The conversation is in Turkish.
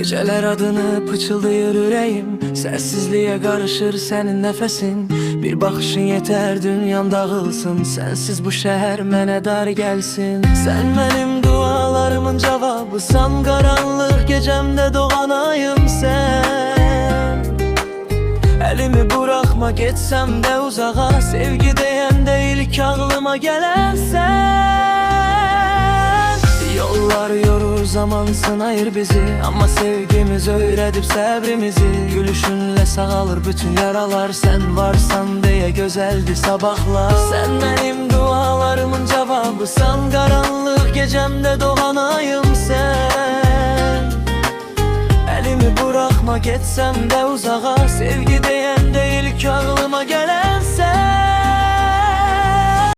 Geceler adını pıçıldayır yüreğim, sessizliğe karışır senin nefesin. Bir bakışın yeter dünyam dağılsın, sensiz bu şehir mənə dar gelsin. Sen benim dualarımın cevabısan, karanlık gecemde doğan ayım sen. Elimi bırakma geçsem de uzağa, sevgi deyende ilk ağlıma gelen sen. Yollar yorur, zaman sınayır bizi, ama sevgimiz öğretip sabrimizi. Gülüşünle sağalır bütün yaralar, sen varsan diye güzeldi sabahlar. Sen benim dualarımın cevabısan, karanlık gecemde doğan ayım sen. Elimi bırakma geçsem de uzağa, sevgi diyen